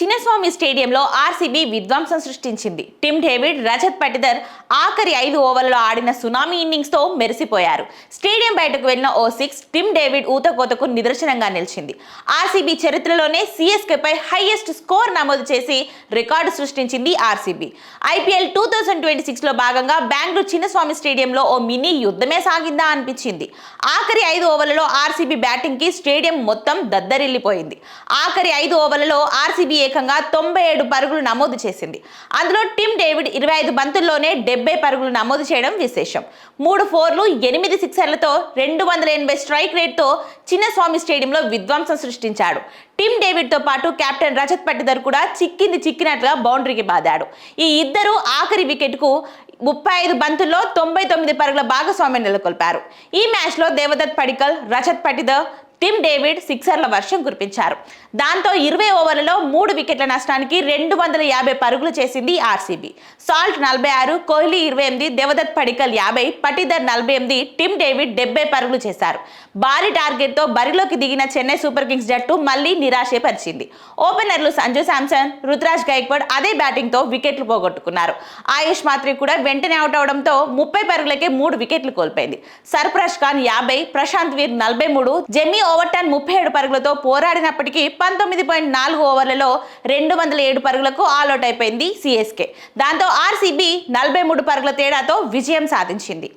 చిన్నస్వామి స్టేడియంలో ఆర్సీబీ విధ్వంసం సృష్టించింది. టిమ్ డేవిడ్, రజత్ పటిదర్ ఆఖరి 5 ఓవర్లలో ఆడిన సునామీ ఇన్నింగ్స్ తో మెరిసిపోయారు. స్టేడియం బయటకు వెళ్లిన ఓ 6 టిమ్ డేవిడ్ ఊతకోతకు నిదర్శనంగా నిలిచింది. ఆర్సీబీ చరిత్రలోనే సీఎస్కే పై హైయెస్ట్ స్కోర్ నమోదు చేసి రికార్డు సృష్టించింది ఆర్సీబీ. ఐపీఎల్ 2026 లో భాగంగా బెంగళూరు చిన్నస్వామి స్టేడియంలో ఓ మినీ యుద్ధమే సాగిందా అనిపించింది. ఆఖరి 5 ఓవర్లలో ఆర్సీబీ బ్యాటింగ్ కి స్టేడియం మొత్తం దద్దరిల్లిపోయింది. ఆఖరి 5 ఓవర్లలో ఆర్సీబీ ఏకంగా 97 పరుగులు నమోదు చేసింది. అందులో టిమ్ డేవిడ్ 25 బంతుల్లోనే 70 పరుగులు నమోదు చేయడం విశేషం. 3 4లు 8 సిక్సర్లతో 280 స్ట్రైక్ రేట్ తో చిన్నస్వామి స్టేడియంలో విధ్వంసం సృష్టించాడు. టిమ్ డేవిడ్ తో పాటు కెప్టెన్ రజత్ పటిదర్ కూడా చిక్కినట్లుగా బౌండరీకి బాదాడు. ఈ ఇద్దరు ఆఖరి వికెట్ కు 35 బంతుల్లో 99 పరుగుల భాగస్వామ్యం నెలకొల్పారు. ఈ మ్యాచ్ లో దేవదత్ పడిక్కల్, రజత్ పటిదర్, టిమ్ డేవిడ్ సిక్సర్ల వర్షం కురిపించారు. దాంతో 20 ఓవర్లలో 3 వికెట్ల నష్టానికి 250 పరుగులు చేసింది RCB. Salt 46, Kohli 28, Devdutt Padikkal 50, Patidar 48, Tim David 70 పరుగులు చేశారు. భారీ టార్గెట్ తో బరిలోకి దిగిన చెన్నై సూపర్ కింగ్స్ జట్టు మళ్లీ నిరాశపరిచింది. ఓపెనర్లు సంజు శాంసన్, రుతురాజ్ గైక్వాడ్ అదే బ్యాటింగ్ తో వికెట్లు పోగొట్టుకున్నారు. ఆయుష్ మాత్రి కూడా వెంటనే అవుట్ అవడంతో 30 పరుగులకే 3 వికెట్లు కోల్పోయింది. సర్ఫరాజ్ ఖాన్ 50, ప్రశాంత్ వీర్ 43, జెమ్మీ ఓవర్టన్ 37 పరుగులతో పోరాడినప్పటికీ 19.4 ఓవర్లలో 207 పరుగులకు ఆల్అౌట్ అయిపోయింది సీఎస్కే. దాంతో ఆర్సీబీ 43 పరుగుల తేడాతో విజయం సాధించింది.